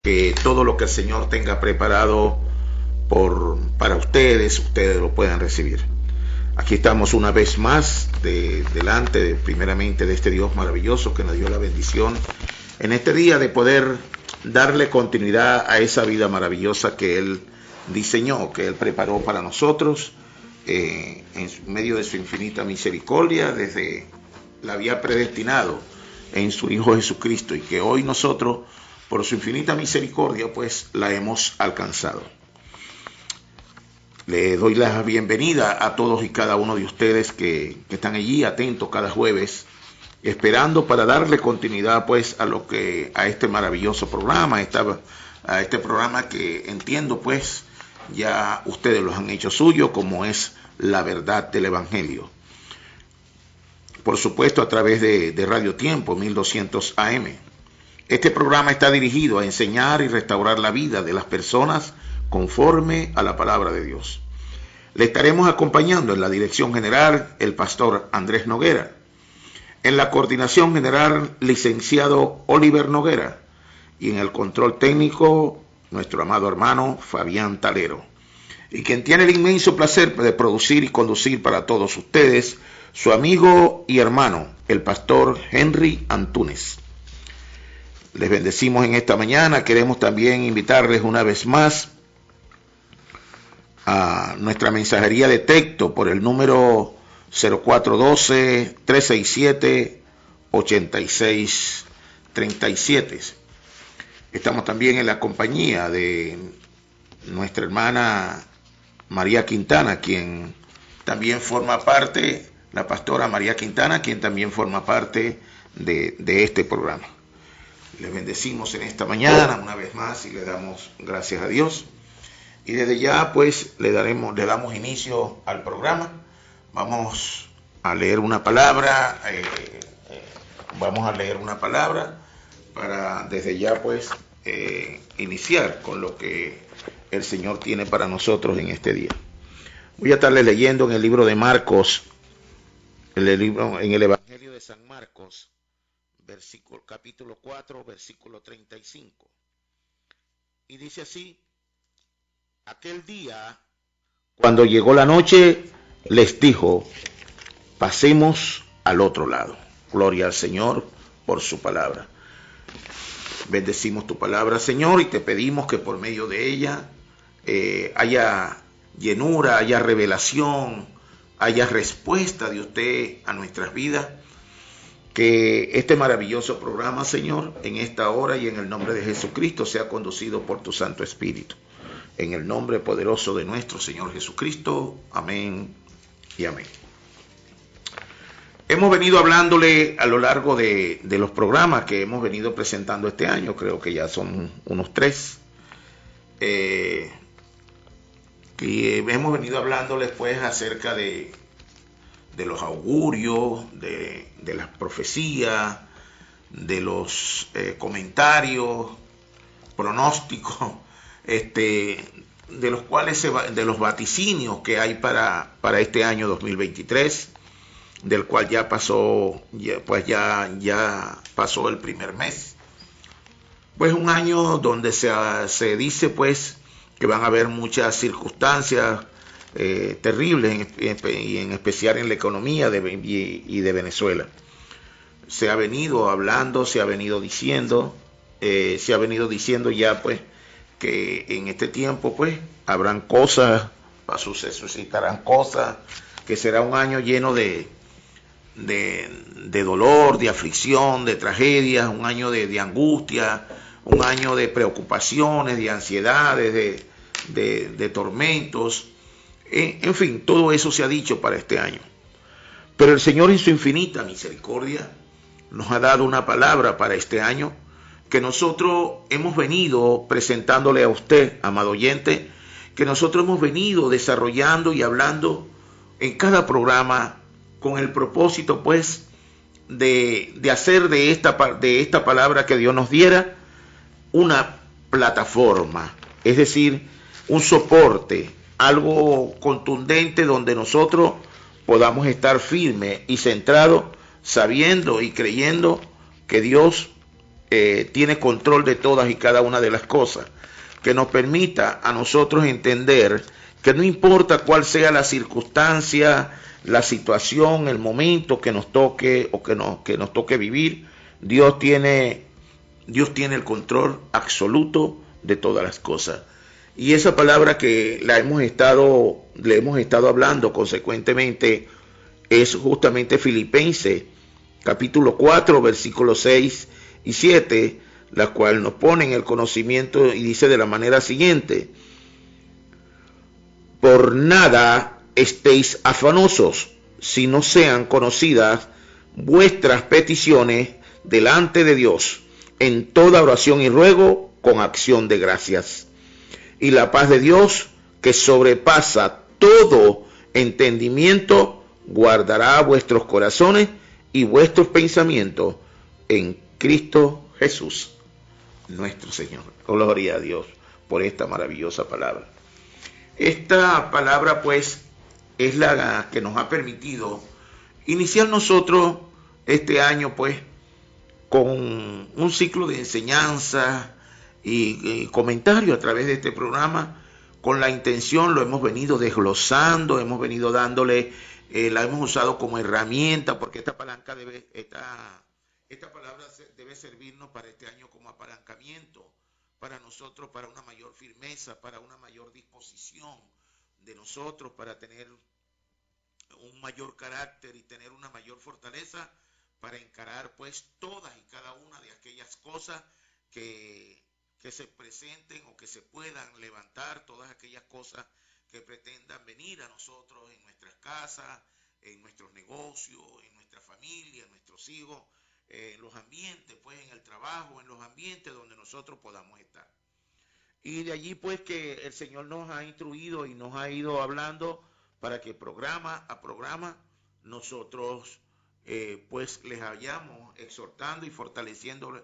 que todo lo que el Señor tenga preparado para ustedes, ustedes lo puedan recibir. Aquí estamos una vez más delante, primeramente, de este Dios maravilloso que nos dio la bendición en este día de poder darle continuidad a esa vida maravillosa que Él diseñó, que Él preparó para nosotros, en medio de su infinita misericordia, desde la había predestinado en su Hijo Jesucristo, y que hoy nosotros, por su infinita misericordia, pues la hemos alcanzado. Le doy la bienvenida a todos y cada uno de ustedes que están allí atentos cada jueves, esperando para darle continuidad pues a este maravilloso programa, a este programa que entiendo pues ya ustedes los han hecho suyo, como es la verdad del Evangelio. Por supuesto, a través de Radio Tiempo 1200 AM. Este programa está dirigido a enseñar y restaurar la vida de las personas conforme a la palabra de Dios. Le estaremos acompañando en la dirección general el pastor Andrés Noguera, en la coordinación general licenciado Oliver Noguera, y en el control técnico nuestro amado hermano Fabián Talero, y quien tiene el inmenso placer de producir y conducir para todos ustedes su amigo y hermano, el pastor Henry Antúnez. Les bendecimos en esta mañana. Queremos también invitarles una vez más a nuestra mensajería de texto por el número 0412-367-8637. Estamos también en la compañía de nuestra hermana María Quintana, quien también forma parte, la pastora María Quintana, quien también forma parte de este programa. Les bendecimos en esta mañana una vez más y le damos gracias a Dios. Y desde ya pues le damos inicio al programa. Vamos a leer una palabra, para desde ya pues iniciar con lo que el Señor tiene para nosotros en este día. Voy a estarles leyendo en el libro de Marcos, en el Evangelio de San Marcos, capítulo 4, versículo 35. Y dice así: aquel día, cuando llegó la noche, les dijo: pasemos al otro lado. Gloria al Señor por su palabra. Bendecimos tu palabra, Señor, y te pedimos que por medio de ella haya llenura, haya revelación, haya respuesta de usted a nuestras vidas. Que este maravilloso programa, Señor, en esta hora y en el nombre de Jesucristo sea conducido por tu Santo Espíritu. En el nombre poderoso de nuestro Señor Jesucristo. Amén y amén. Hemos venido hablándole a lo largo de los programas que hemos venido presentando este año, creo que ya son unos 3. Y hemos venido hablándoles pues acerca de los augurios, de las profecías, de los comentarios, pronósticos, de los cuales de los vaticinios que hay para este año 2023, del cual ya pasó el primer mes. Pues un año donde se dice pues que van a haber muchas circunstancias terribles, y en especial en la economía de Venezuela. Se ha venido hablando, se ha venido diciendo ya pues que en este tiempo pues habrán cosas, se suscitarán cosas, que será un año lleno de dolor, de aflicción, de tragedias, un año de angustia, un año de preocupaciones, de ansiedades, de tormentos. En fin, todo eso se ha dicho para este año. Pero el Señor en su infinita misericordia nos ha dado una palabra para este año que nosotros hemos venido presentándole a usted, amado oyente, que nosotros hemos venido desarrollando y hablando en cada programa con el propósito pues de hacer de esta palabra que Dios nos diera una plataforma, es decir, un soporte, algo contundente donde nosotros podamos estar firmes y centrados, sabiendo y creyendo que Dios tiene control de todas y cada una de las cosas, que nos permita a nosotros entender que no importa cuál sea la circunstancia, la situación, el momento que nos toque o que nos toque vivir, Dios tiene el control absoluto de todas las cosas. Y esa palabra que le hemos estado hablando consecuentemente es justamente Filipenses capítulo 4, versículos 6 y 7, la cual nos pone en el conocimiento y dice de la manera siguiente: por nada estéis afanosos, si no sean conocidas vuestras peticiones delante de Dios, en toda oración y ruego con acción de gracias. Y la paz de Dios, que sobrepasa todo entendimiento, guardará vuestros corazones y vuestros pensamientos en Cristo Jesús, nuestro Señor. Gloria a Dios por esta maravillosa palabra. Esta palabra pues es la que nos ha permitido iniciar nosotros este año pues con un ciclo de enseñanza y comentario a través de este programa. Con la intención, lo hemos venido desglosando, hemos venido dándole, la hemos usado como herramienta, porque esta palabra debe servirnos para este año como apalancamiento para nosotros, para una mayor firmeza, para una mayor disposición de nosotros, para tener un mayor carácter y tener una mayor fortaleza para encarar pues todas y cada una de aquellas cosas que se presenten o que se puedan levantar, todas aquellas cosas que pretendan venir a nosotros en nuestras casas, en nuestros negocios, en nuestra familia, en nuestros hijos, en los ambientes, pues en el trabajo, en los ambientes donde nosotros podamos estar. Y de allí pues que el Señor nos ha instruido y nos ha ido hablando para que programa a programa nosotros pues les vayamos exhortando y fortaleciéndoles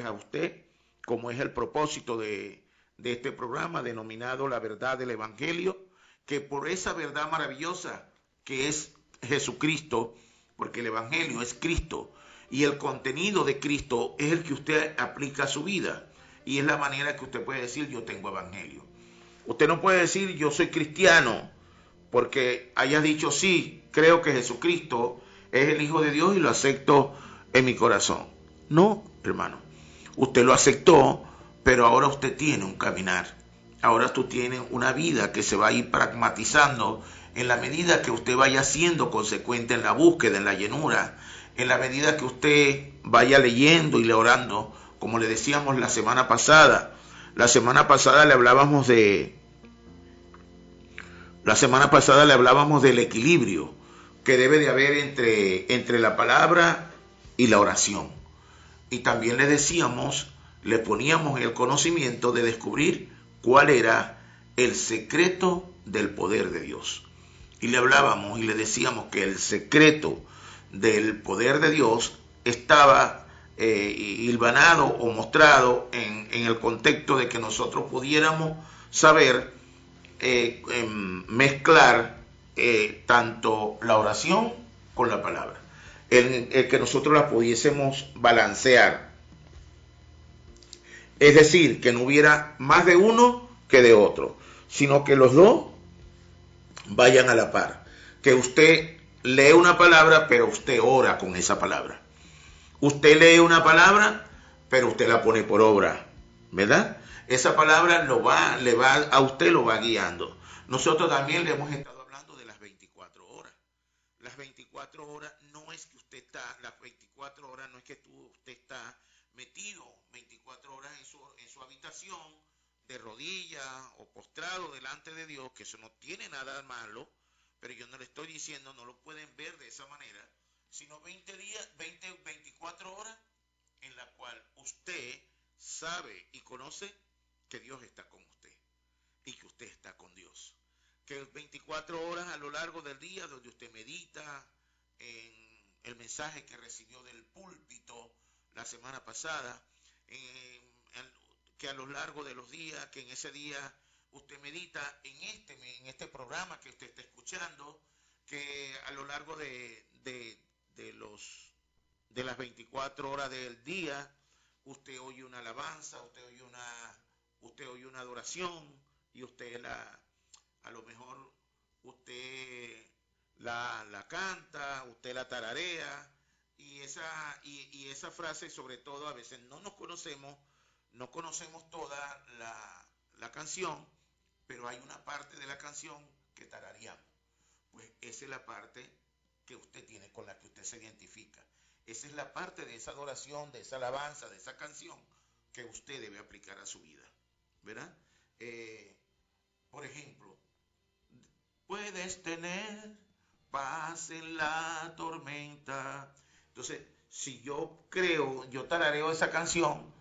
a usted, como es el propósito de este programa denominado La Verdad del Evangelio, que por esa verdad maravillosa que es Jesucristo, porque el Evangelio es Cristo y el contenido de Cristo es el que usted aplica a su vida, y es la manera que usted puede decir yo tengo Evangelio. Usted no puede decir yo soy cristiano porque haya dicho sí, creo que Jesucristo es el Hijo de Dios y lo acepto en mi corazón. No, hermano. Usted lo aceptó, pero ahora usted tiene un caminar. Ahora tú tienes una vida que se va a ir pragmatizando en la medida que usted vaya siendo consecuente en la búsqueda, en la llenura, en la medida que usted vaya leyendo y orando, como le decíamos la semana pasada. La semana pasada le hablábamos del equilibrio que debe de haber entre la palabra y la oración. Y también le poníamos en el conocimiento de descubrir cuál era el secreto del poder de Dios. Y le hablábamos y le decíamos que el secreto del poder de Dios estaba hilvanado o mostrado en el contexto de que nosotros pudiéramos saber mezclar tanto la oración con la palabra, el que nosotros la pudiésemos balancear, es decir, que no hubiera más de uno que de otro, sino que los dos vayan a la par, que usted lee una palabra pero usted ora con esa palabra, usted lee una palabra pero usted la pone por obra, ¿verdad? Esa palabra a usted lo va guiando. Nosotros también le hemos estado hablando de las 24 horas. Las 24 horas no es que las 24 horas no es que usted está metido 24 horas en su habitación, de rodillas o postrado delante de Dios, que eso no tiene nada malo, pero yo no le estoy diciendo, no lo pueden ver de esa manera, sino 24 horas en la cual usted sabe y conoce que Dios está con usted y que usted está con Dios. Que 24 horas a lo largo del día donde usted medita en el mensaje que recibió del púlpito la semana pasada, que a lo largo de los días, que en ese día usted medita en este programa que usted está escuchando, que a lo largo de las 24 horas del día usted oye una alabanza, usted oye una adoración y usted a lo mejor usted la canta, usted la tararea y esa frase sobre todo a veces no conocemos toda la canción, pero hay una parte de la canción que tarareamos. Pues esa es la parte que usted tiene, con la que usted se identifica. Esa es la parte de esa adoración, de esa alabanza, de esa canción que usted debe aplicar a su vida, ¿verdad? Por ejemplo, puedes tener paz en la tormenta. Entonces, si yo tarareo esa canción,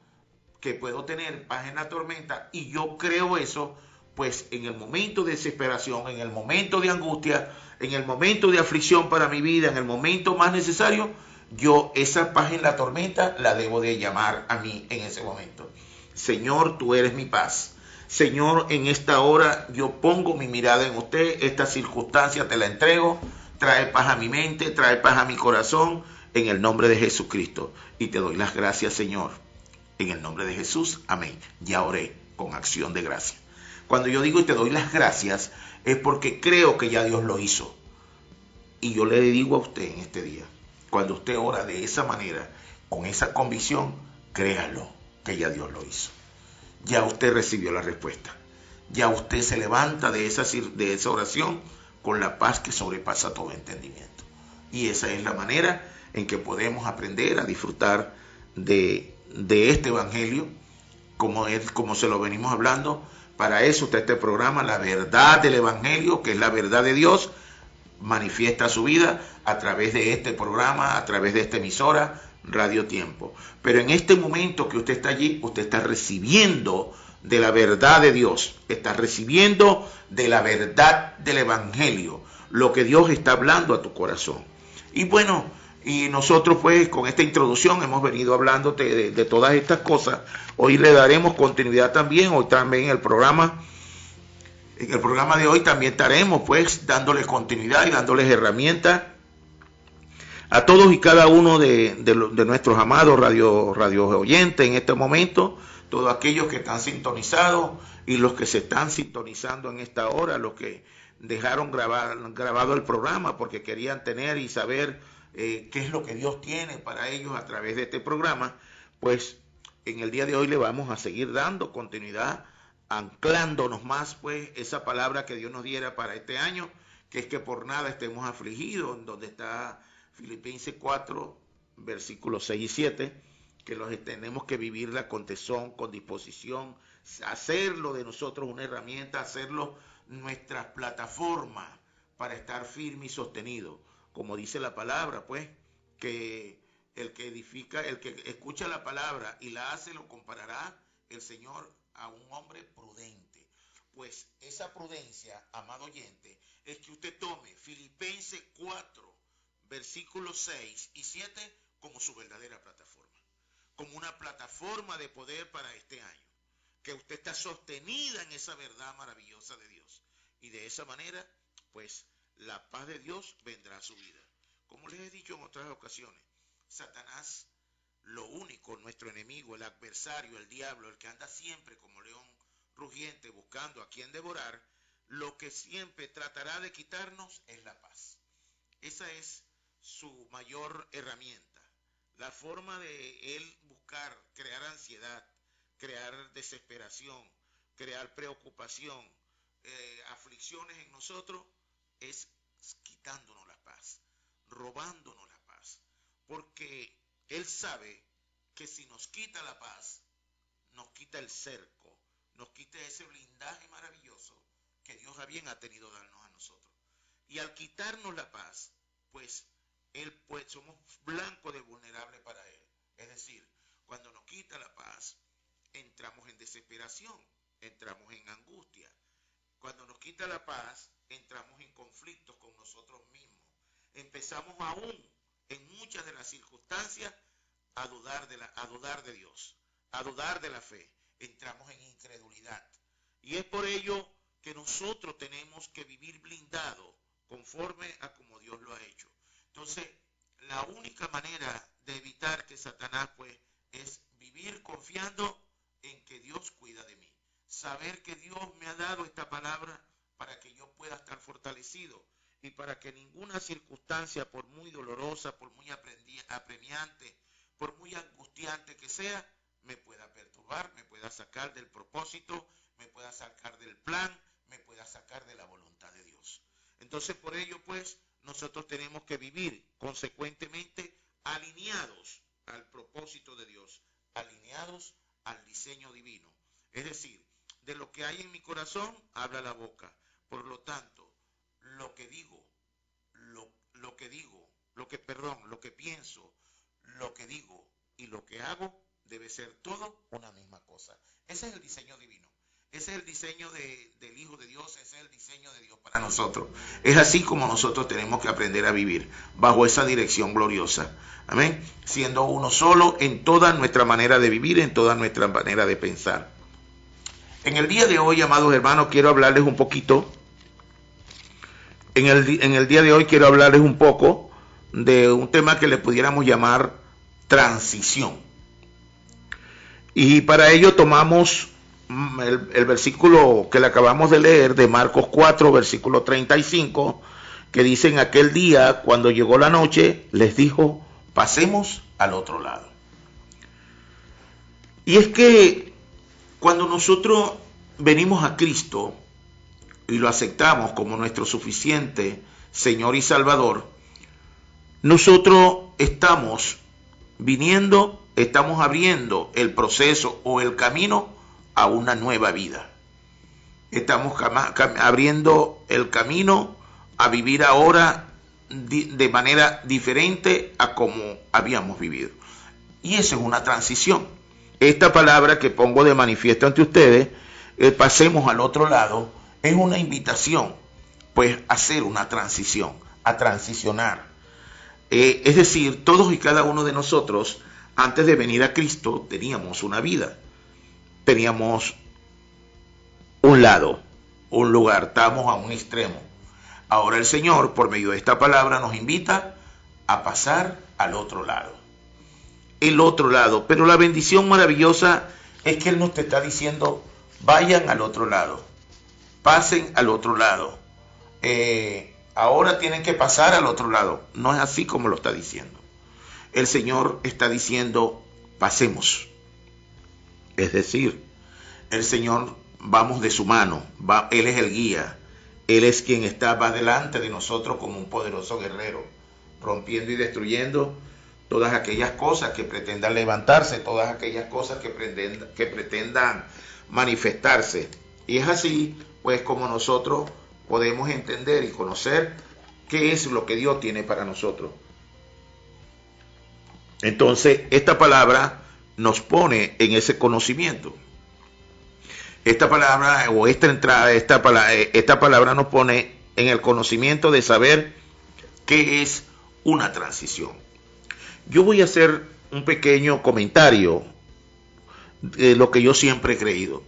que puedo tener paz en la tormenta, y yo creo eso, pues en el momento de desesperación, en el momento de angustia, en el momento de aflicción para mi vida, en el momento más necesario, yo esa paz en la tormenta la debo de llamar a mí en ese momento. Señor, tú eres mi paz. Señor, en esta hora yo pongo mi mirada en usted, esta circunstancia te la entrego, trae paz a mi mente, trae paz a mi corazón, en el nombre de Jesucristo. Y te doy las gracias, Señor. En el nombre de Jesús, amén. Ya oré con acción de gracia. Cuando yo digo y te doy las gracias, es porque creo que ya Dios lo hizo. Y yo le digo a usted en este día, cuando usted ora de esa manera, con esa convicción, créalo que ya Dios lo hizo. Ya usted recibió la respuesta. Ya usted se levanta de esa oración con la paz que sobrepasa todo entendimiento. Y esa es la manera en que podemos aprender a disfrutar de este evangelio, como se lo venimos hablando. Para eso está este programa, la verdad del evangelio, que es la verdad de Dios, manifiesta su vida a través de este programa, a través de esta emisora, Radio Tiempo. Pero en este momento que usted está allí, usted está recibiendo de la verdad de Dios, está recibiendo de la verdad del evangelio, lo que Dios está hablando a tu corazón. Y bueno, y nosotros pues con esta introducción hemos venido hablando de todas estas cosas. Hoy le daremos continuidad también, hoy también en el programa de hoy también estaremos pues dándoles continuidad y dándoles herramientas a todos y cada uno de nuestros amados radio oyentes en este momento, todos aquellos que están sintonizados y los que se están sintonizando en esta hora, los que dejaron grabado el programa porque querían tener y saber qué es lo que Dios tiene para ellos a través de este programa. Pues en el día de hoy le vamos a seguir dando continuidad, anclándonos más pues esa palabra que Dios nos diera para este año, que es que por nada estemos afligidos, en donde está Filipenses 4, versículos 6 y 7, que los tenemos que vivirla con tesón, con disposición, hacerlo de nosotros una herramienta, hacerlo nuestra plataforma para estar firme y sostenido. Como dice la palabra, pues, que el que edifica, el que escucha la palabra y la hace, lo comparará el Señor a un hombre prudente. Pues esa prudencia, amado oyente, es que usted tome Filipenses 4, versículos 6 y 7 como su verdadera plataforma, como una plataforma de poder para este año, que usted está sostenida en esa verdad maravillosa de Dios, y de esa manera pues la paz de Dios vendrá a su vida. Como les he dicho en otras ocasiones, Satanás, lo único, nuestro enemigo, el adversario, el diablo, el que anda siempre como león rugiente buscando a quien devorar, lo que siempre tratará de quitarnos es la paz. Esa es su mayor herramienta. La forma de él buscar, crear ansiedad, crear desesperación, crear preocupación, aflicciones en nosotros, es quitándonos la paz, robándonos la paz. Porque él sabe que si nos quita la paz, nos quita el cerco, nos quita ese blindaje maravilloso que Dios a bien ha tenido darnos a nosotros. Y al quitarnos la paz, pues somos blancos de vulnerable para él. Es decir, cuando nos quita la paz, entramos en desesperación, entramos en angustia. Cuando nos quita la paz, entramos en conflictos con nosotros mismos. Empezamos aún, en muchas de las circunstancias, a dudar de Dios, a dudar de la fe. Entramos en incredulidad. Y es por ello que nosotros tenemos que vivir blindados conforme a como Dios lo ha hecho. Entonces, la única manera de evitar que Satanás pues es vivir vivir confiando en que Dios cuida de mí. Saber que Dios me ha dado esta palabra para que yo pueda estar fortalecido y para que ninguna circunstancia, por muy dolorosa, por muy apremiante, por muy angustiante que sea, me pueda perturbar, me pueda sacar del propósito, me pueda sacar del plan, me pueda sacar de la voluntad de Dios. Entonces, por ello, pues, nosotros tenemos que vivir consecuentemente alineados al propósito de Dios, alineados al diseño divino. Es decir, de lo que hay en mi corazón, habla la boca. Por lo tanto, lo que digo, lo que pienso, lo que digo y lo que hago debe ser todo una misma cosa. Ese es el diseño divino. Ese es el diseño del Hijo de Dios, ese es el diseño de Dios para nosotros. Es así como nosotros tenemos que aprender a vivir, bajo esa dirección gloriosa. Amén. Siendo uno solo en toda nuestra manera de vivir, en toda nuestra manera de pensar. En el día de hoy, amados hermanos, quiero hablarles un poquito. En el día de hoy quiero hablarles un poco de un tema que le pudiéramos llamar transición. Y para ello tomamos el versículo que le acabamos de leer de Marcos 4, versículo 35, que dice: en aquel día, cuando llegó la noche, les dijo, pasemos al otro lado. Y es que cuando nosotros venimos a Cristo y lo aceptamos como nuestro suficiente Señor y Salvador, nosotros estamos viniendo, estamos abriendo el proceso o el camino a una nueva vida. Estamos abriendo el camino a vivir ahora de manera diferente a como habíamos vivido. Y eso es una transición. Esta palabra que pongo de manifiesto ante ustedes, pasemos al otro lado, es una invitación, pues, a hacer una transición, a transicionar. Es decir, todos y cada uno de nosotros, antes de venir a Cristo, teníamos una vida. Teníamos un lado, un lugar, estábamos a un extremo. Ahora el Señor, por medio de esta palabra, nos invita a pasar al otro lado. El otro lado. Pero la bendición maravillosa es que Él nos te está diciendo, vayan al otro lado, pasen al otro lado. Ahora tienen que pasar al otro lado. No es así como lo está diciendo. El Señor está diciendo, pasemos. Es decir, el Señor, vamos de su mano, Él es el guía, Él es quien va delante de nosotros como un poderoso guerrero, rompiendo y destruyendo todas aquellas cosas que pretendan levantarse, todas aquellas cosas que pretendan manifestarse. Y es así, pues, como nosotros podemos entender y conocer qué es lo que Dios tiene para nosotros. Entonces, esta palabra nos pone en ese conocimiento. Esta palabra o esta entrada, esta palabra nos pone en el conocimiento de saber qué es una transición. Yo voy a hacer un pequeño comentario de lo que yo siempre he creído.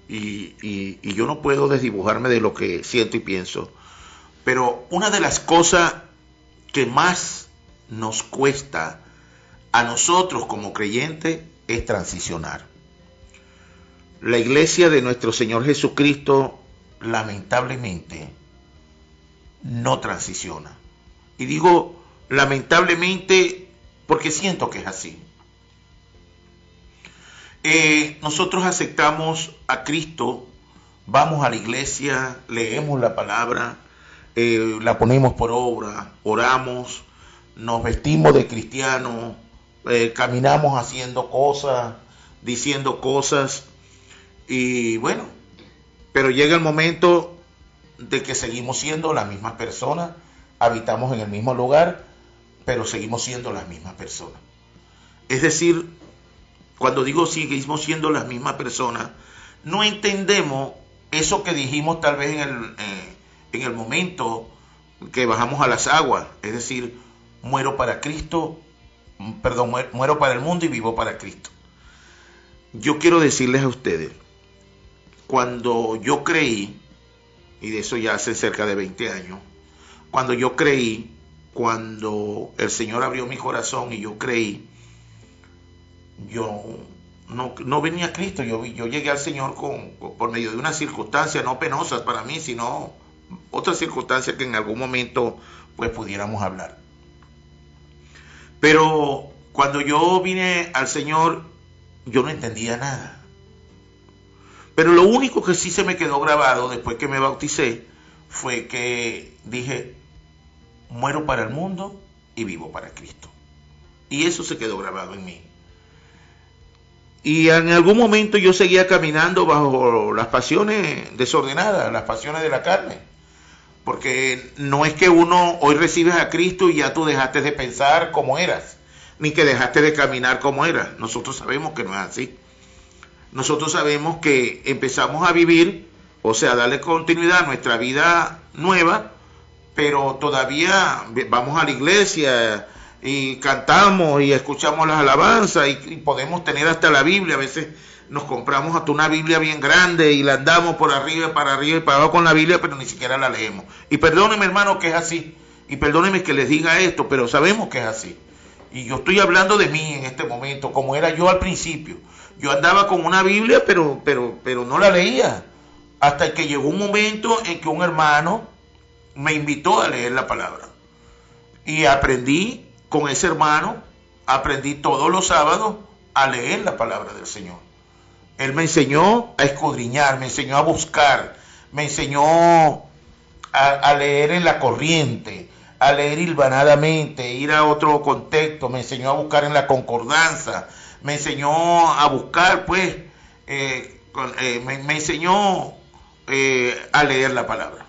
Y yo no puedo desdibujarme de lo que siento y pienso. Pero una de las cosas que más nos cuesta a nosotros como creyentes es transicionar. La iglesia de nuestro Señor Jesucristo, lamentablemente, no transiciona. Y digo lamentablemente porque siento que es así. Nosotros aceptamos a Cristo, vamos a la iglesia, leemos la palabra, la ponemos por obra, oramos, nos vestimos de cristianos, caminamos haciendo cosas, diciendo cosas, y bueno, pero llega el momento de que seguimos siendo las mismas personas, habitamos en el mismo lugar, pero seguimos siendo las mismas personas. Es decir, cuando digo seguimos siendo las mismas personas, no entendemos eso que dijimos tal vez en el momento que bajamos a las aguas, es decir, muero para Cristo, muero para el mundo y vivo para Cristo. Yo quiero decirles a ustedes, cuando yo creí, y de eso ya hace cerca de 20 años, cuando yo creí, cuando el Señor abrió mi corazón y yo creí, yo no venía a Cristo, yo llegué al Señor por medio de unas circunstancias no penosas para mí, sino otras circunstancias que en algún momento pues pudiéramos hablar. Pero cuando yo vine al Señor, yo no entendía nada. Pero lo único que sí se me quedó grabado después que me bauticé fue que dije, muero para el mundo y vivo para Cristo. Y eso se quedó grabado en mí. Y en algún momento yo seguía caminando bajo las pasiones desordenadas, las pasiones de la carne. Porque no es que uno hoy recibes a Cristo y ya tú dejaste de pensar como eras, ni que dejaste de caminar como eras. Nosotros sabemos que no es así. Nosotros sabemos que empezamos a vivir, o sea, darle continuidad a nuestra vida nueva, pero todavía vamos a la iglesia y cantamos y escuchamos las alabanzas y podemos tener hasta la Biblia. A veces nos compramos hasta una Biblia bien grande y la andamos por arriba y para abajo con la Biblia, pero ni siquiera la leemos. Y perdónenme, hermano, que es así. Y perdónenme que les diga esto, pero sabemos que es así. Y yo estoy hablando de mí en este momento, como era yo al principio. Yo andaba con una Biblia, pero no la leía. Hasta que llegó un momento en que un hermano me invitó a leer la palabra. Y aprendí con ese hermano, aprendí todos los sábados a leer la palabra del Señor. Él me enseñó a escudriñar, me enseñó a buscar, me enseñó a leer en la corriente, a leer hilvanadamente, ir a otro contexto, me enseñó a buscar en la concordancia, me enseñó a buscar, pues, me enseñó a leer la palabra.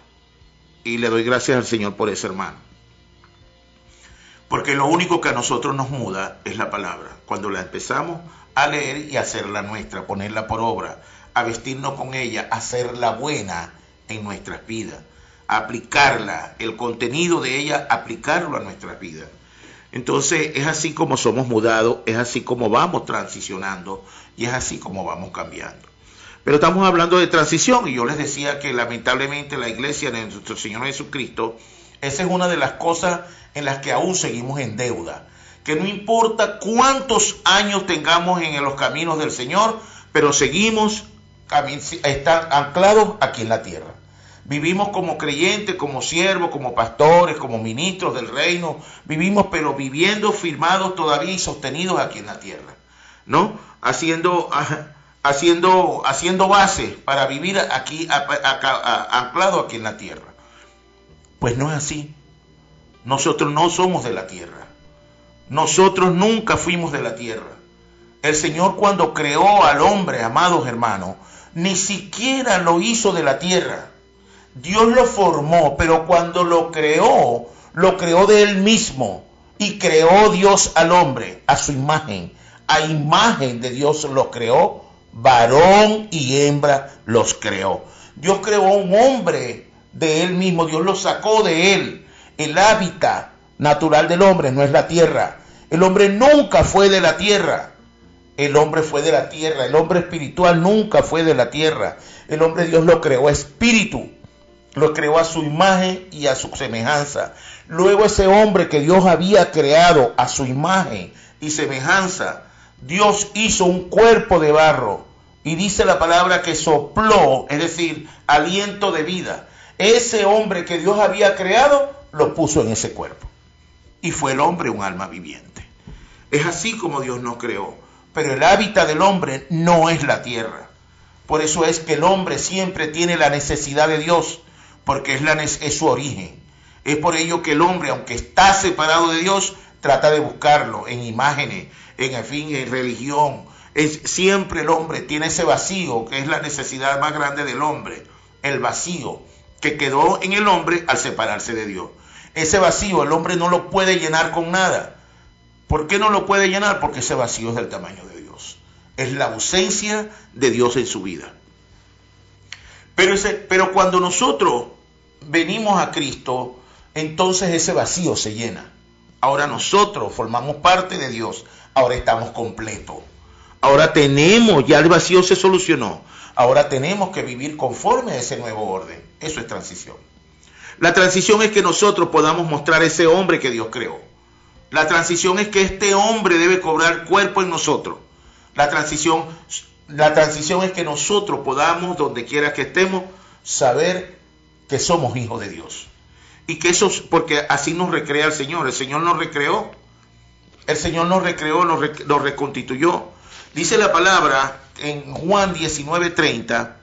Y le doy gracias al Señor por ese hermano. Porque lo único que a nosotros nos muda es la palabra. Cuando la empezamos a leer y a hacerla nuestra, ponerla por obra, a vestirnos con ella, a hacerla buena en nuestras vidas, a aplicarla, el contenido de ella, aplicarlo a nuestras vidas. Entonces es así como somos mudados, es así como vamos transicionando y es así como vamos cambiando. Pero estamos hablando de transición y yo les decía que lamentablemente la iglesia de nuestro Señor Jesucristo, esa es una de las cosas en las que aún seguimos en deuda. Que no importa cuántos años tengamos en los caminos del Señor, pero seguimos anclados aquí en la tierra. Vivimos como creyentes, como siervos, como pastores, como ministros del reino. Vivimos, pero viviendo firmados todavía y sostenidos aquí en la tierra, ¿no? Haciendo bases para vivir aquí, anclados aquí en la tierra. Pues no es así. Nosotros no somos de la tierra. Nosotros nunca fuimos de la tierra. El Señor, cuando creó al hombre, amados hermanos, ni siquiera lo hizo de la tierra. Dios lo formó, pero cuando lo creó de Él mismo. Y creó Dios al hombre a su imagen. A imagen de Dios lo creó, varón y hembra los creó. Dios creó un hombre de Él mismo, Dios lo sacó de Él. El hábitat natural del hombre no es la tierra. El hombre nunca fue de la tierra. El hombre fue de la tierra. El hombre espiritual nunca fue de la tierra. El hombre Dios lo creó espíritu. Lo creó a su imagen y a su semejanza. Luego ese hombre que Dios había creado a su imagen y semejanza, Dios hizo un cuerpo de barro. Y dice la palabra que sopló, es decir, aliento de vida. Ese hombre que Dios había creado, lo puso en ese cuerpo. Y fue el hombre un alma viviente. Es así como Dios nos creó. Pero el hábitat del hombre no es la tierra. Por eso es que el hombre siempre tiene la necesidad de Dios, porque es su origen. Es por ello que el hombre, aunque está separado de Dios, trata de buscarlo en imágenes, en religión. Siempre el hombre tiene ese vacío, que es la necesidad más grande del hombre. El vacío que quedó en el hombre al separarse de Dios. Ese vacío el hombre no lo puede llenar con nada. ¿Por qué no lo puede llenar? Porque ese vacío es del tamaño de Dios. Es la ausencia de Dios en su vida. Pero cuando nosotros venimos a Cristo, entonces ese vacío se llena. Ahora nosotros formamos parte de Dios. Ahora estamos completos. Ahora ya el vacío se solucionó. Ahora tenemos que vivir conforme a ese nuevo orden. Eso es transición. La transición es que nosotros podamos mostrar ese hombre que Dios creó. La transición es que este hombre debe cobrar cuerpo en nosotros. La transición es que nosotros podamos, donde quiera que estemos, saber que somos hijos de Dios. Y que eso, porque así nos recrea el Señor. El Señor nos recreó. El Señor nos recreó, nos reconstituyó. Dice la palabra en Juan 19:30,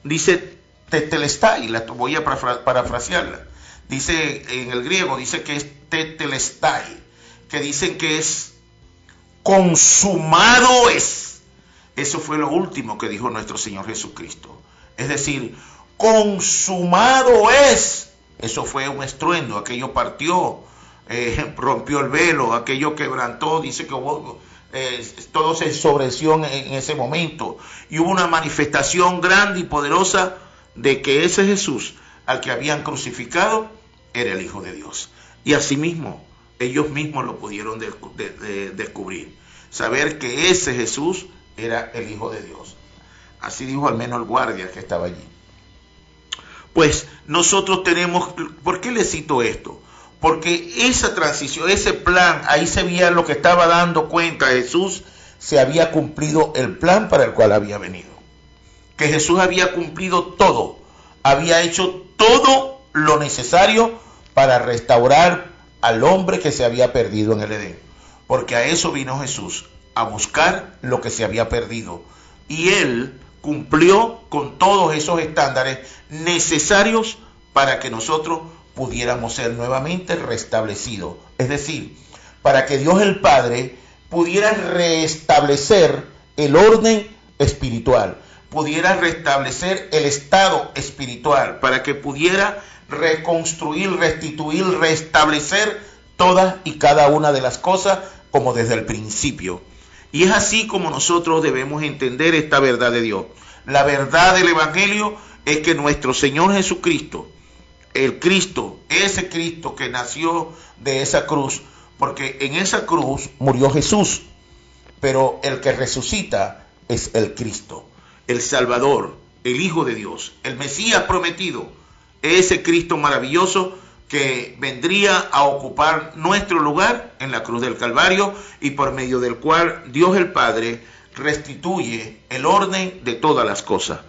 dice tetelestai, la voy a parafrasearla. Dice en el griego, dice que es tetelestai, que dicen que es consumado es. Eso fue lo último que dijo nuestro Señor Jesucristo. Es decir, consumado es. Eso fue un estruendo, aquello partió, rompió el velo, aquello quebrantó, dice que todo se sobreció en ese momento. Y hubo una manifestación grande y poderosa de que ese Jesús al que habían crucificado era el Hijo de Dios. Y asimismo, ellos mismos lo pudieron descubrir. Saber que ese Jesús era el Hijo de Dios. Así dijo al menos el guardia que estaba allí. Pues nosotros tenemos, ¿por qué le cito esto? Porque esa transición, ese plan, ahí se veía lo que estaba dando cuenta Jesús, se había cumplido el plan para el cual había venido. Que Jesús había cumplido todo, había hecho todo lo necesario para restaurar al hombre que se había perdido en el Edén. Porque a eso vino Jesús, a buscar lo que se había perdido. Y Él cumplió con todos esos estándares necesarios para que nosotros pudiéramos ser nuevamente restablecidos. Es decir, para que Dios el Padre pudiera restablecer el orden espiritual, pudiera restablecer el estado espiritual, para que pudiera reconstruir, restituir, restablecer todas y cada una de las cosas como desde el principio. Y es así como nosotros debemos entender esta verdad de Dios. La verdad del Evangelio es que nuestro Señor Jesucristo, el Cristo, ese Cristo que nació de esa cruz, porque en esa cruz murió Jesús, pero el que resucita es el Cristo, el Salvador, el Hijo de Dios, el Mesías prometido, ese Cristo maravilloso que vendría a ocupar nuestro lugar en la cruz del Calvario y por medio del cual Dios el Padre restituye el orden de todas las cosas.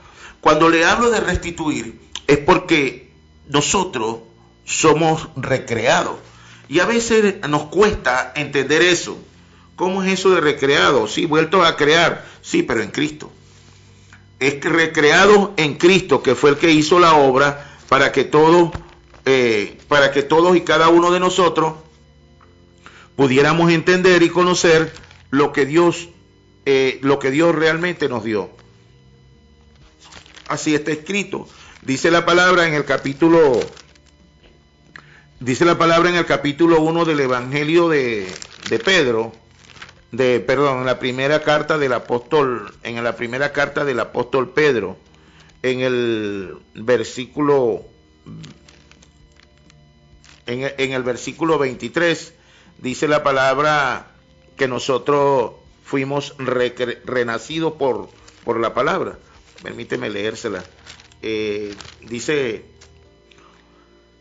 Cuando le hablo de restituir es porque nosotros somos recreados y a veces nos cuesta entender eso. ¿Cómo es eso de recreado? Sí, vueltos a crear, sí, pero en Cristo. Es que recreado en Cristo, que fue el que hizo la obra para que todos y cada uno de nosotros pudiéramos entender y conocer lo que Dios realmente nos dio. Así está escrito. Dice la palabra en el capítulo 1 del Evangelio de Pedro, en la primera carta del apóstol Pedro, en el versículo 23, dice la palabra que nosotros fuimos renacidos por la palabra. Permíteme leérsela. Dice,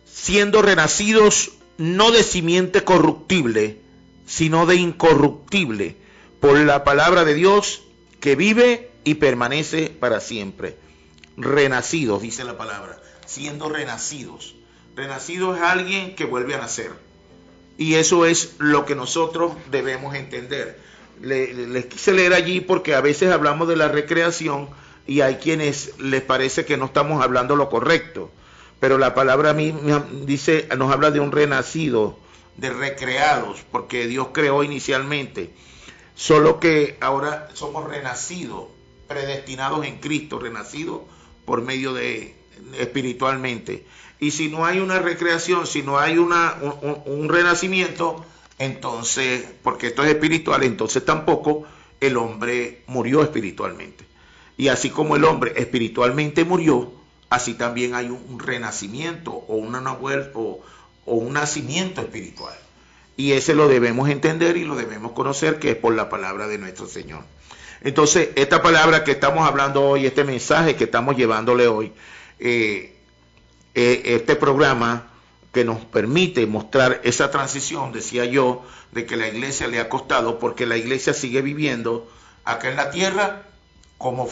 siendo renacidos no de simiente corruptible, sino de incorruptible, por la palabra de Dios que vive y permanece para siempre. Renacidos, dice la palabra, siendo renacidos. Renacido es alguien que vuelve a nacer. Y eso es lo que nosotros debemos entender. Les quise leer allí porque a veces hablamos de la recreación y hay quienes les parece que no estamos hablando lo correcto. Pero la palabra a mí dice, nos habla de un renacido, de recreados, porque Dios creó inicialmente. Solo que ahora somos renacidos, predestinados en Cristo, renacidos por medio de espiritualmente. Y si no hay una recreación, si no hay un renacimiento, entonces, porque esto es espiritual, entonces tampoco el hombre murió espiritualmente. Y así como el hombre espiritualmente murió, así también hay un renacimiento o un nacimiento espiritual. Y ese lo debemos entender y lo debemos conocer, que es por la palabra de nuestro Señor. Entonces, esta palabra que estamos hablando hoy, este mensaje que estamos llevándole hoy, este programa que nos permite mostrar esa transición, decía yo, de que la iglesia le ha costado, porque la iglesia sigue viviendo acá en la tierra como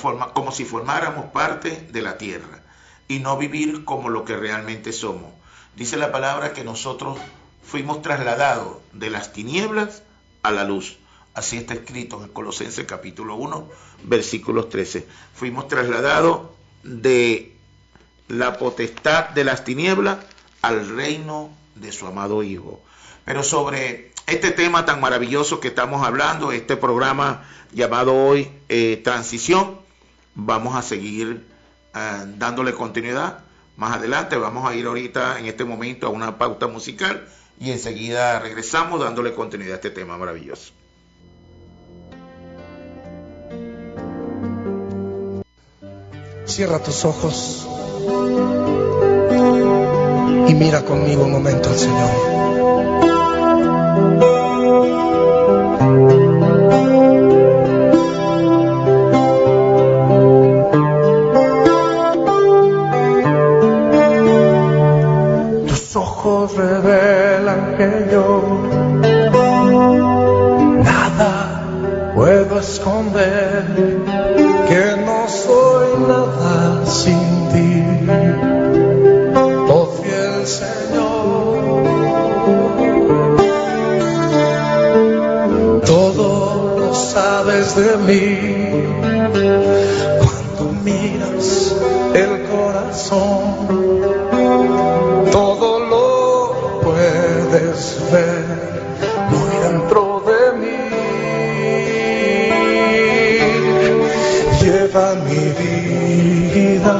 si formáramos parte de la tierra y no vivir como lo que realmente somos. Dice la palabra que nosotros fuimos trasladados de las tinieblas a la luz. Así está escrito en Colosenses capítulo 1, versículos 13. Fuimos trasladados de la potestad de las tinieblas al reino de su amado Hijo. Pero sobre este tema tan maravilloso que estamos hablando, este programa llamado hoy Transición, vamos a seguir dándole continuidad. Más adelante vamos a ir ahorita en este momento a una pauta musical y enseguida regresamos dándole continuidad a este tema maravilloso. Cierra tus ojos y mira conmigo un momento al Señor. Tus ojos revelan que yo nada puedo esconder, que no soy nada sin ti, oh fiel Señor. Todo lo sabes de mí, cuando miras el corazón, todo lo puedes ver muy dentro de mí. Lleva mi vida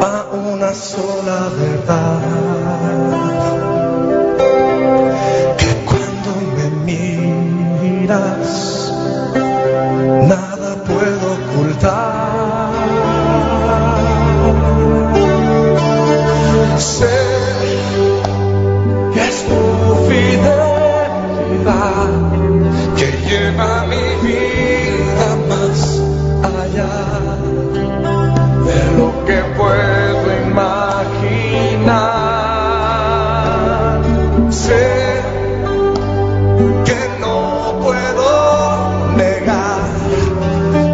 a una sola verdad, que cuando me miras nada puedo ocultar. Sé que es tu fidelidad que lleva mi vida más allá de lo que puedo imaginar. Sé que no puedo negar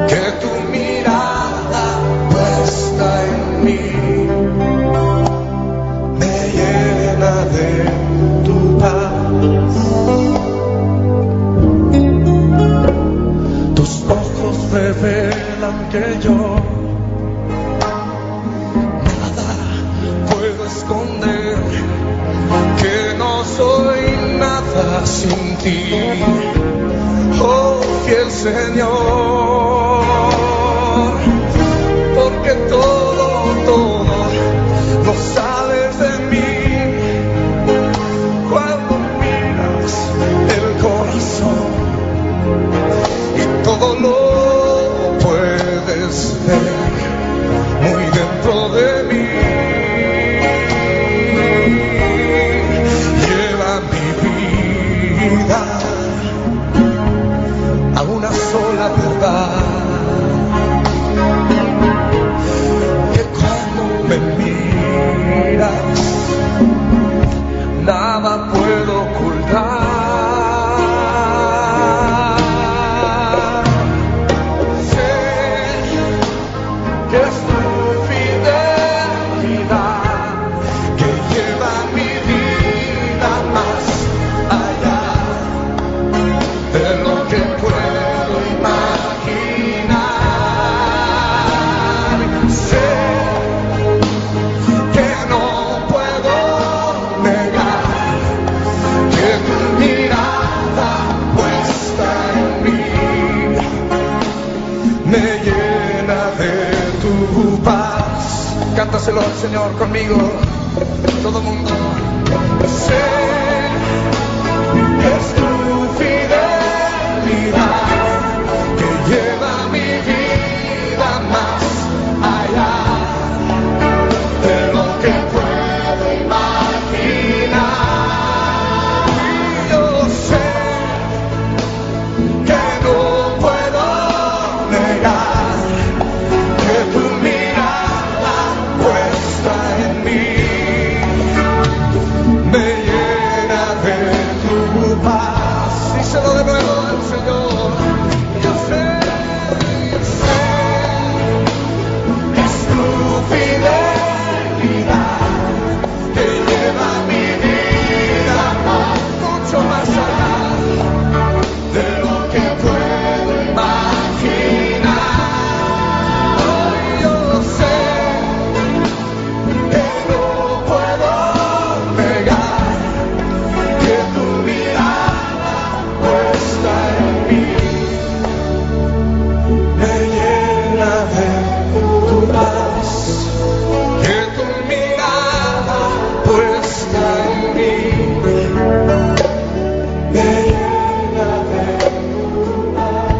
que tu mirada puesta en mí me llena de tu paz. Tus ojos revelan que yo nada puedo esconder, que no soy nada sin ti, oh fiel Señor. Porque todo lo sabes de mí, cuando miras el corazón, y todo lo puedes ver muy dentro de mí. Lleva mi vida a una sola verdad, que cuando me miras nada puedo ocultar. Cántaselo al Señor conmigo, todo mundo. Sé que es tu fidelidad que lleva mi vida más allá de lo que puedo imaginar. Yo sé que no puedo negar que tu mirada puesta en mí me llena de tu paz. Díselo de nuevo al Señor. Yo fidelidad que lleva mi vida mucho más allá de lo que puedo imaginar. Hoy yo sé que no puedo negar que tu mirada puesta en mí me llena de tu paz, que tu mirada puesta en mí me llena de tu paz.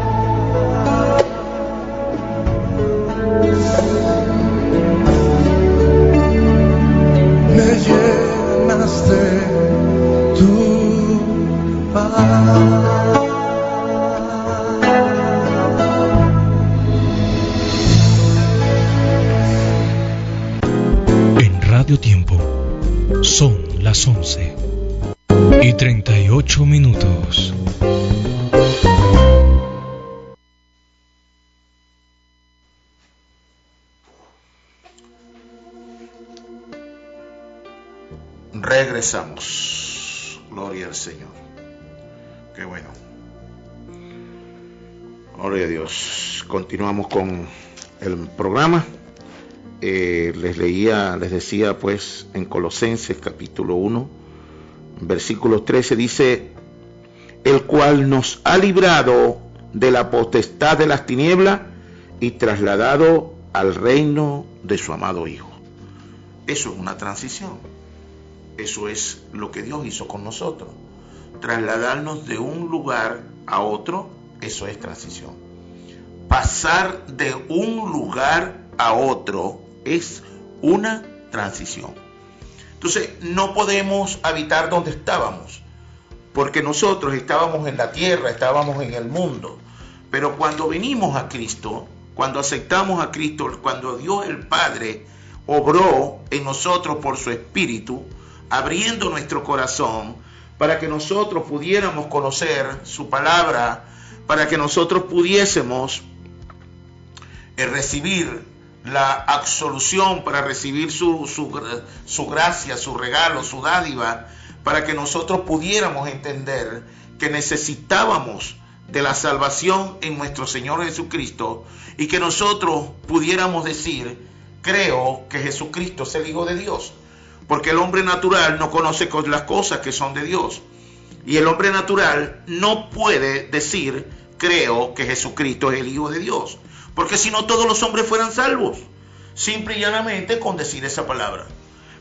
Me llenas de tu paz. En Radio Tiempo son las 11:38. Regresamos. Gloria al Señor. Qué bueno. Gloria a Dios. Continuamos con el programa. Les decía pues en Colosenses capítulo 1, versículo 13 dice: el cual nos ha librado de la potestad de las tinieblas y trasladado al reino de su amado Hijo. Eso es una transición. Eso es lo que Dios hizo con nosotros. Trasladarnos de un lugar a otro, eso es transición. Pasar de un lugar a otro es una transición. Entonces, no podemos habitar donde estábamos, porque nosotros estábamos en la tierra, estábamos en el mundo. Pero cuando venimos a Cristo, cuando aceptamos a Cristo, cuando Dios el Padre obró en nosotros por su Espíritu, abriendo nuestro corazón para que nosotros pudiéramos conocer su palabra, para que nosotros pudiésemos recibir la absolución, para recibir su gracia, su regalo, su dádiva, para que nosotros pudiéramos entender que necesitábamos de la salvación en nuestro Señor Jesucristo y que nosotros pudiéramos decir: creo que Jesucristo es el Hijo de Dios. Porque el hombre natural no conoce las cosas que son de Dios. Y el hombre natural no puede decir: creo que Jesucristo es el Hijo de Dios. Porque si no, todos los hombres fueran salvos. Simple y llanamente con decir esa palabra.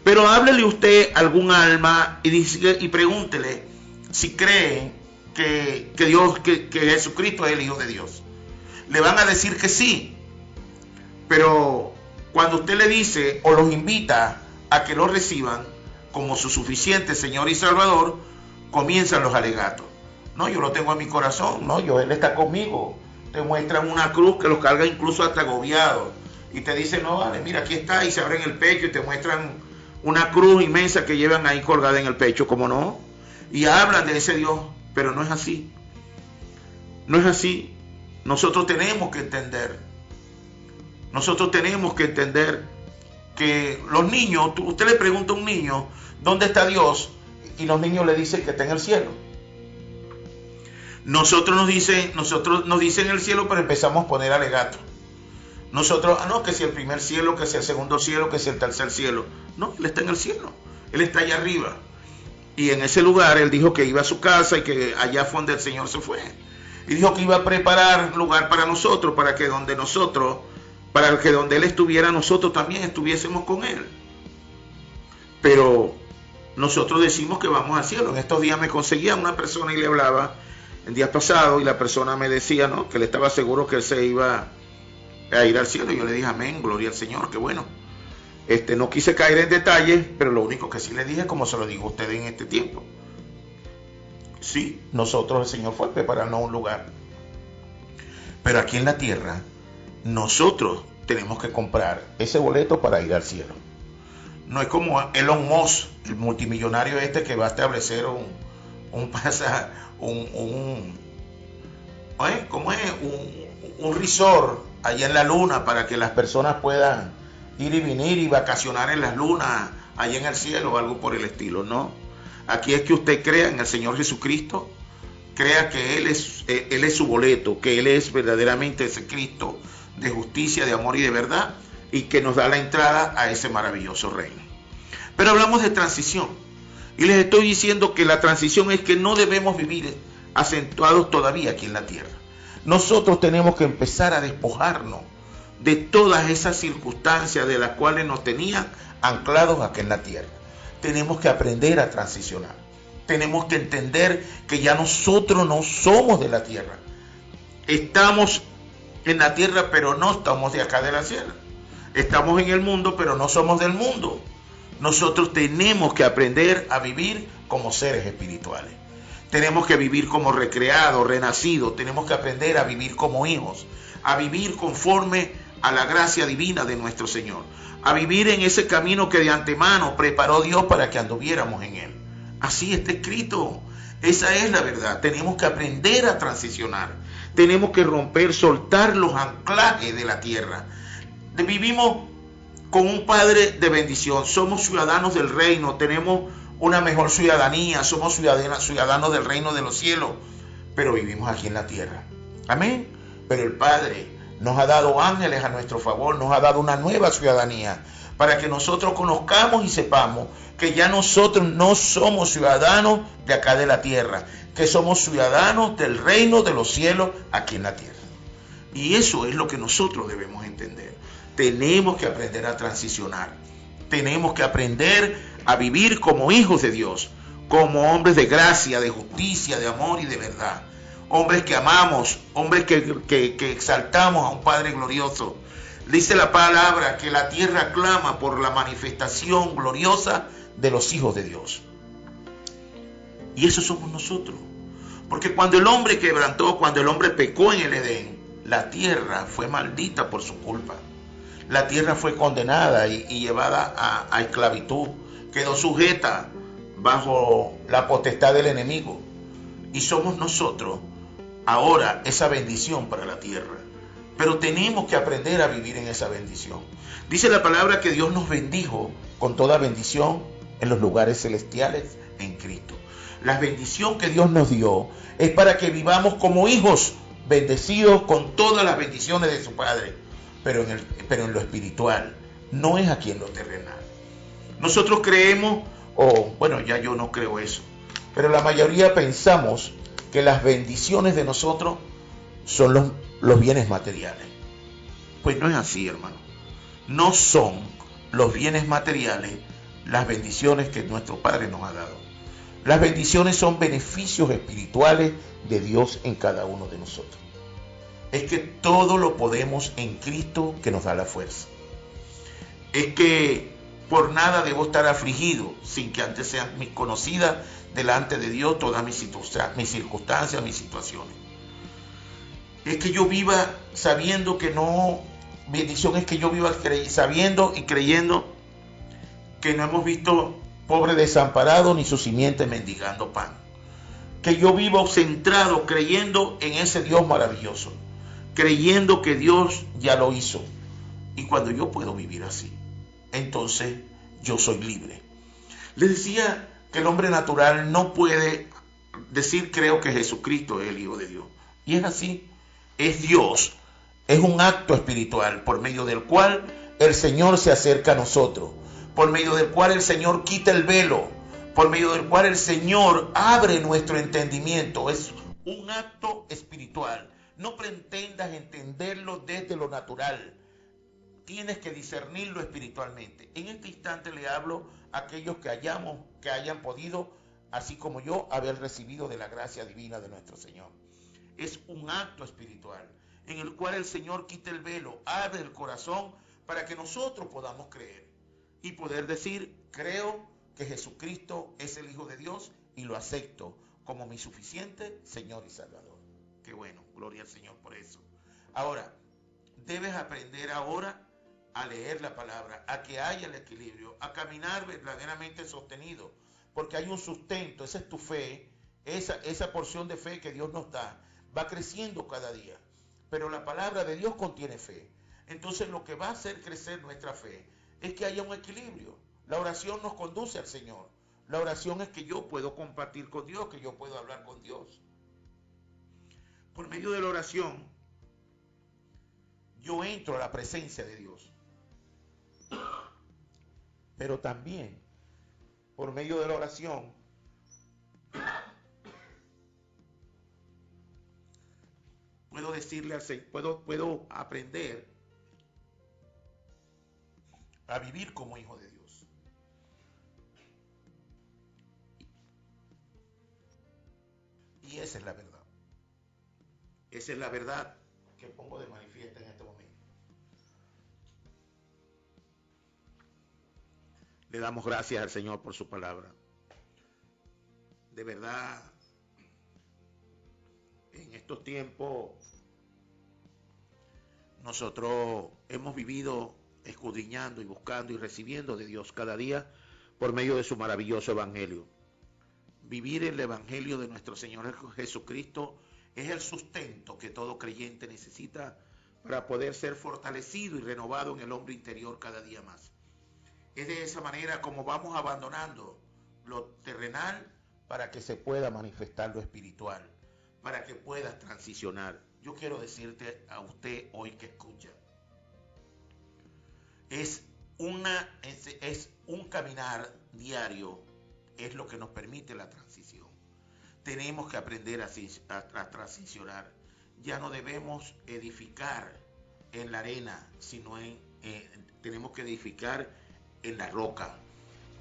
Pero háblele usted a algún alma y pregúntele si cree que Jesucristo es el Hijo de Dios. Le van a decir que sí. Pero cuando usted le dice o los invita a que lo reciban como su suficiente Señor y Salvador, comienzan los alegatos. No, yo lo tengo en mi corazón. No, Él está conmigo. Te muestran una cruz que los carga incluso hasta agobiado. Y te dicen: no, vale, mira, aquí está. Y se abren el pecho y te muestran una cruz inmensa que llevan ahí colgada en el pecho. ¿Cómo no? Y hablan de ese Dios. Pero no es así. No es así. Nosotros tenemos que entender. Que los niños, usted le pregunta a un niño ¿dónde está Dios? Y los niños le dicen que está en el cielo. Nosotros nos dicen el cielo, pero empezamos a poner alegatos. Nosotros, que si el primer cielo, que si el segundo cielo, que si el tercer cielo. No, Él está en el cielo. Él está allá arriba. Y en ese lugar Él dijo que iba a su casa y que allá fue donde el Señor se fue. Y dijo que iba a preparar lugar para nosotros, para que donde Él estuviera, nosotros también estuviésemos con Él. Pero nosotros decimos que vamos al cielo. En estos días me conseguía una persona y le hablaba, el día pasado, y la persona me decía, ¿no?, que él estaba seguro que él se iba a ir al cielo. Y yo le dije: amén, gloria al Señor, qué bueno. No quise caer en detalles, pero lo único que sí le dije, como se lo digo a ustedes en este tiempo: sí, nosotros, el Señor fue a prepararnos un lugar. Pero aquí en la tierra, nosotros tenemos que comprar ese boleto para ir al cielo. No es como Elon Musk, el multimillonario que va a establecer un resort allá en la luna para que las personas puedan ir y venir y vacacionar en las lunas, allá en el cielo o algo por el estilo, no. Aquí es que usted crea en el Señor Jesucristo, crea que Él es su boleto, que Él es verdaderamente ese Cristo de justicia, de amor y de verdad, y que nos da la entrada a ese maravilloso reino. Pero hablamos de transición, y les estoy diciendo que la transición es que no debemos vivir acentuados todavía aquí en la tierra. Nosotros tenemos que empezar a despojarnos de todas esas circunstancias de las cuales nos tenían anclados aquí en la tierra. Tenemos que aprender a transicionar. Tenemos que entender que ya nosotros no somos de la tierra. Estamos en la tierra, pero no estamos de acá de la tierra. Estamos en el mundo, pero no somos del mundo. Nosotros tenemos que aprender a vivir como seres espirituales. Tenemos que vivir como recreados, renacidos. Tenemos que aprender a vivir como hijos, a vivir conforme a la gracia divina de nuestro Señor, a vivir en ese camino que de antemano preparó Dios para que anduviéramos en él. Así está escrito. Esa es la verdad. Tenemos que aprender a transicionar. Tenemos que romper, soltar los anclajes de la tierra. Vivimos con un Padre de bendición. Somos ciudadanos del reino. Tenemos una mejor ciudadanía. Somos ciudadanos del reino de los cielos. Pero vivimos aquí en la tierra. Amén. Pero el Padre nos ha dado ángeles a nuestro favor. Nos ha dado una nueva ciudadanía, para que nosotros conozcamos y sepamos que ya nosotros no somos ciudadanos de acá de la tierra, que somos ciudadanos del reino de los cielos aquí en la tierra. Y eso es lo que nosotros debemos entender. Tenemos que aprender a transicionar. Tenemos que aprender a vivir como hijos de Dios, como hombres de gracia, de justicia, de amor y de verdad. Hombres que amamos, hombres que exaltamos a un Padre glorioso. Dice la palabra que la tierra clama por la manifestación gloriosa de los hijos de Dios. Y eso somos nosotros. Porque cuando el hombre quebrantó, cuando el hombre pecó en el Edén, la tierra fue maldita por su culpa. La tierra fue condenada y llevada a esclavitud. Quedó sujeta bajo la potestad del enemigo. Y somos nosotros ahora esa bendición para la tierra. Pero tenemos que aprender a vivir en esa bendición. Dice la palabra que Dios nos bendijo con toda bendición en los lugares celestiales en Cristo. La bendición que Dios nos dio es para que vivamos como hijos bendecidos con todas las bendiciones de su Padre, pero en lo espiritual, no es aquí en lo terrenal. Nosotros creemos, ya yo no creo eso, pero la mayoría pensamos que las bendiciones de nosotros son los bienes materiales. Pues no es así, hermano. No son los bienes materiales las bendiciones que nuestro Padre nos ha dado. Las bendiciones son beneficios espirituales de Dios en cada uno de nosotros. Es que todo lo podemos en Cristo que nos da la fuerza. Es que por nada debo estar afligido sin que antes sean conocidas delante de Dios todas mis circunstancias, mis situaciones. Es que yo viva sabiendo que no, bendición es que yo viva sabiendo y creyendo que no hemos visto pobre desamparado ni su simiente mendigando pan. Que yo vivo centrado creyendo en ese Dios maravilloso, creyendo que Dios ya lo hizo. Y cuando yo puedo vivir así, entonces yo soy libre. Les decía que el hombre natural no puede decir creo que Jesucristo es el Hijo de Dios. Y es así. Es Dios, es un acto espiritual por medio del cual el Señor se acerca a nosotros, por medio del cual el Señor quita el velo, por medio del cual el Señor abre nuestro entendimiento. Es un acto espiritual. No pretendas entenderlo desde lo natural. Tienes que discernirlo espiritualmente. En este instante le hablo a aquellos que hayan podido, así como yo, haber recibido de la gracia divina de nuestro Señor. Es un acto espiritual en el cual el Señor quita el velo, abre el corazón para que nosotros podamos creer y poder decir, creo que Jesucristo es el Hijo de Dios y lo acepto como mi suficiente Señor y Salvador. Qué bueno, gloria al Señor por eso. Ahora, debes aprender ahora a leer la palabra, a que haya el equilibrio, a caminar verdaderamente sostenido, porque hay un sustento, esa es tu fe, esa porción de fe que Dios nos da, va creciendo cada día, pero la palabra de Dios contiene fe. Entonces lo que va a hacer crecer nuestra fe es que haya un equilibrio. La oración nos conduce al Señor. La oración es que yo puedo compartir con Dios, que yo puedo hablar con Dios. Por medio de la oración, yo entro a la presencia de Dios. Pero también, por medio de la oración, puedo decirle al Señor, puedo aprender a vivir como hijo de Dios. Y esa es la verdad. Esa es la verdad que pongo de manifiesto en este momento. Le damos gracias al Señor por su palabra. De verdad, en estos tiempos nosotros hemos vivido escudriñando y buscando y recibiendo de Dios cada día por medio de su maravilloso evangelio. Vivir el evangelio de nuestro Señor Jesucristo es el sustento que todo creyente necesita para poder ser fortalecido y renovado en el hombre interior cada día más. Es de esa manera como vamos abandonando lo terrenal para que se pueda manifestar lo espiritual, para que puedas transicionar. Yo quiero decirte a usted hoy que escucha, es un caminar diario, es lo que nos permite la transición. Tenemos que aprender a transicionar. Ya no debemos edificar en la arena, sino tenemos que edificar en la roca.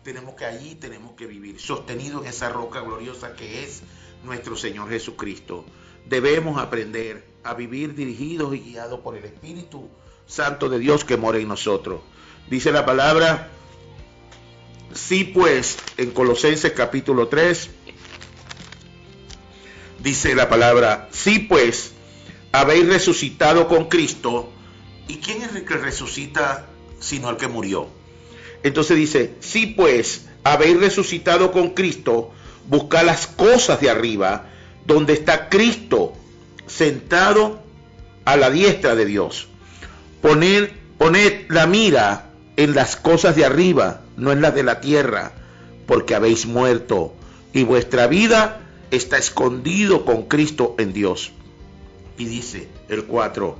Tenemos que vivir sostenido en esa roca gloriosa que es nuestro Señor Jesucristo. Debemos aprender a vivir dirigidos y guiados por el Espíritu Santo de Dios que mora en nosotros. Dice la palabra, sí pues, en Colosenses capítulo 3, dice la palabra, sí pues, habéis resucitado con Cristo. ¿Y quién es el que resucita sino el que murió? Entonces dice, sí pues, habéis resucitado con Cristo, buscad las cosas de arriba, donde está Cristo sentado a la diestra de Dios. Poned la mira en las cosas de arriba, no en las de la tierra, porque habéis muerto, y vuestra vida está escondido con Cristo en Dios. Y dice el 4,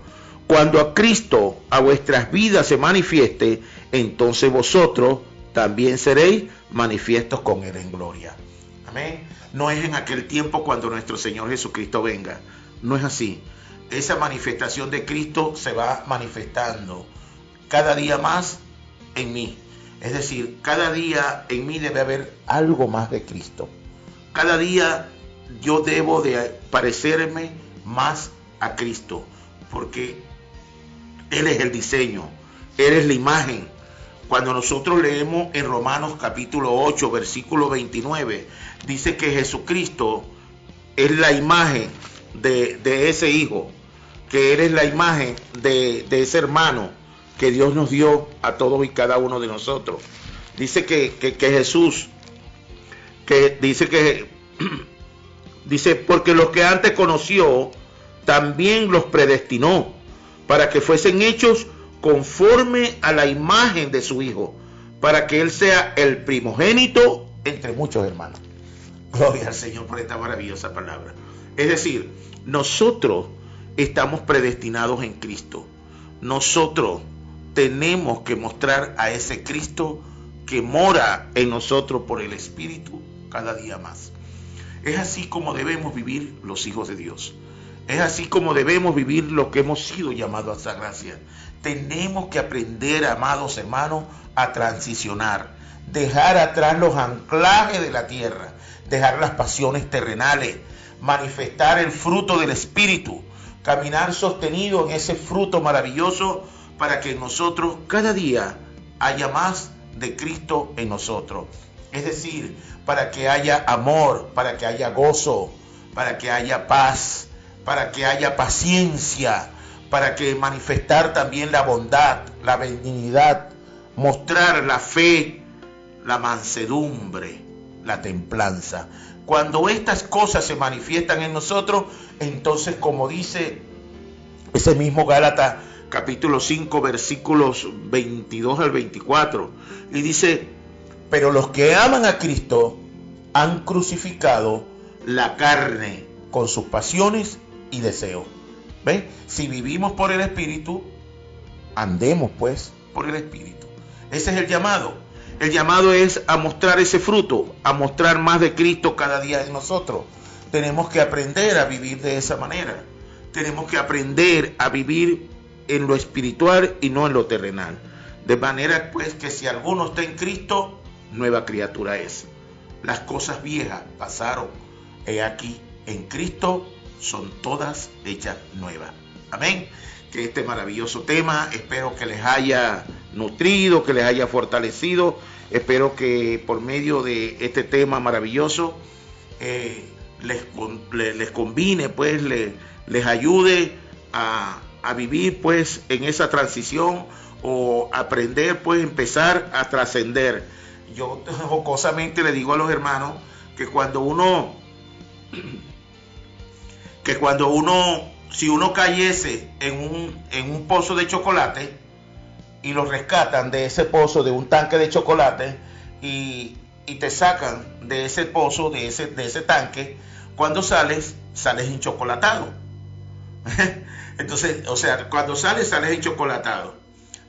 cuando a Cristo a vuestras vidas se manifieste, entonces vosotros también seréis manifiestos con Él en gloria. Amén. No es en aquel tiempo cuando nuestro Señor Jesucristo venga. No es así. Esa manifestación de Cristo se va manifestando cada día más en mí. Es decir, cada día en mí debe haber algo más de Cristo. Cada día yo debo de parecerme más a Cristo, porque Él es el diseño, Él es la imagen. Cuando nosotros leemos en Romanos capítulo 8, versículo 29, dice que Jesucristo es la imagen de ese hijo, que Él es la imagen de ese hermano que Dios nos dio a todos y cada uno de nosotros. Dice que Jesús, dice, porque los que antes conoció, también los predestinó, para que fuesen hechos conforme a la imagen de su Hijo, para que Él sea el primogénito entre muchos hermanos. Gloria al Señor por esta maravillosa palabra. Es decir, nosotros estamos predestinados en Cristo. Nosotros tenemos que mostrar a ese Cristo que mora en nosotros por el Espíritu cada día más. Es así como debemos vivir los hijos de Dios. Es así como debemos vivir lo que hemos sido llamados a esa gracia. Tenemos que aprender, amados hermanos, a transicionar, dejar atrás los anclajes de la tierra, dejar las pasiones terrenales, manifestar el fruto del Espíritu, caminar sostenido en ese fruto maravilloso para que en nosotros cada día haya más de Cristo en nosotros. Es decir, para que haya amor, para que haya gozo, para que haya paz, para que haya paciencia, para que manifestar también la bondad, la benignidad, mostrar la fe, la mansedumbre, la templanza. Cuando estas cosas se manifiestan en nosotros, entonces, como dice ese mismo Gálatas capítulo 5, versículos 22 al 24. Y dice: pero los que aman a Cristo han crucificado la carne con sus pasiones y deseos. ¿Ven? Si vivimos por el Espíritu, andemos pues por el Espíritu. Ese es el llamado. El llamado es a mostrar ese fruto, a mostrar más de Cristo cada día en nosotros. Tenemos que aprender a vivir de esa manera. Tenemos que aprender a vivir en lo espiritual y no en lo terrenal. De manera pues que si alguno está en Cristo, nueva criatura es. Las cosas viejas pasaron. He aquí, en Cristo son todas hechas nuevas. Amén. Que este maravilloso tema, espero que les haya nutrido, que les haya fortalecido. Espero que por medio de este tema maravilloso les combine, pues les ayude a vivir pues en esa transición, o aprender pues empezar a trascender. Yo jocosamente le digo a los hermanos que cuando uno si uno cayese en un pozo de chocolate y lo rescatan de ese pozo, de un tanque de chocolate, y te sacan de ese pozo, de ese tanque, cuando sales enchocolatado. Entonces, o sea, cuando sales enchocolatado.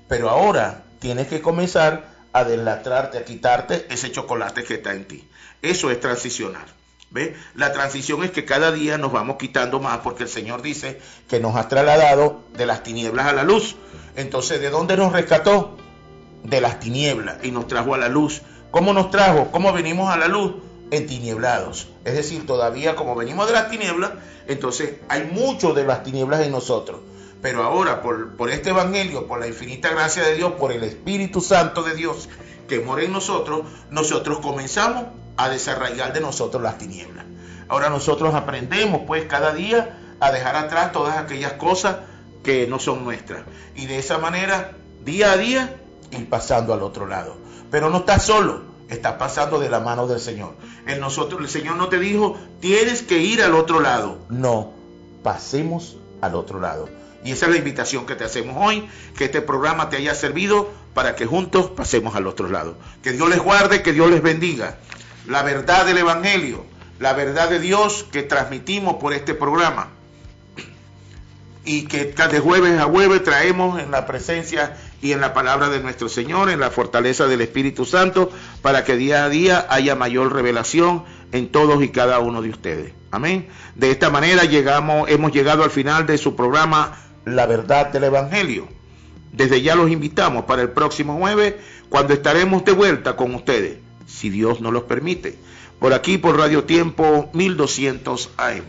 Pero ahora tienes que comenzar a deslastrarte, a quitarte ese chocolate que está en ti. Eso es transicionar. ¿Ve? La transición es que cada día nos vamos quitando más, porque el Señor dice que nos ha trasladado de las tinieblas a la luz. Entonces, ¿de dónde nos rescató? De las tinieblas, y nos trajo a la luz. ¿Cómo nos trajo? ¿Cómo venimos a la luz? Entinieblados. Es decir, todavía como venimos de las tinieblas, entonces hay mucho de las tinieblas en nosotros. Pero ahora, por este evangelio, por la infinita gracia de Dios, por el Espíritu Santo de Dios que mora en nosotros comenzamos a desarraigar de nosotros las tinieblas. Ahora nosotros aprendemos pues cada día a dejar atrás todas aquellas cosas que no son nuestras, y de esa manera día a día ir pasando al otro lado. Pero no estás solo, estás pasando de la mano del Señor. El Señor no te dijo tienes que ir al otro lado, no, pasemos al otro lado. Y esa es la invitación que te hacemos hoy, que este programa te haya servido para que juntos pasemos al otro lado. Que Dios les guarde, que Dios les bendiga. La verdad del Evangelio, la verdad de Dios que transmitimos por este programa, y que de jueves a jueves traemos en la presencia y en la palabra de nuestro Señor, en la fortaleza del Espíritu Santo, para que día a día haya mayor revelación en todos y cada uno de ustedes. Amén. De esta manera hemos llegado al final de su programa La Verdad del Evangelio. Desde ya los invitamos para el próximo jueves, cuando estaremos de vuelta con ustedes, si Dios nos los permite, por aquí por Radio Tiempo 1200 AM.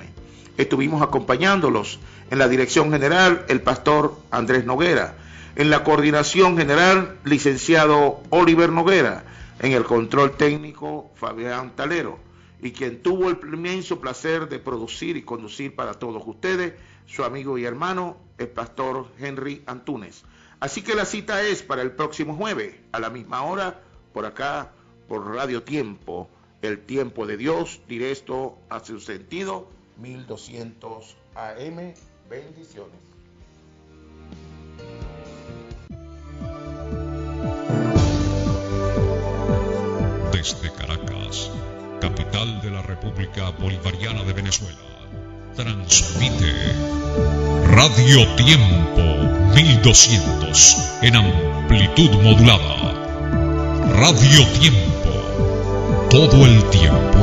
Estuvimos acompañándolos en la dirección general el pastor Andrés Noguera, en la coordinación general licenciado Oliver Noguera, en el control técnico Fabián Talero, y quien tuvo el inmenso placer de producir y conducir para todos ustedes, su amigo y hermano, el pastor Henry Antúnez. Así que la cita es para el próximo jueves, a la misma hora, por acá, por Radio Tiempo, el tiempo de Dios, directo a su sentido, 1200 AM. Bendiciones. Desde Caracas, capital de la República Bolivariana de Venezuela, transmite Radio Tiempo 1200 en amplitud modulada. Radio Tiempo, todo el tiempo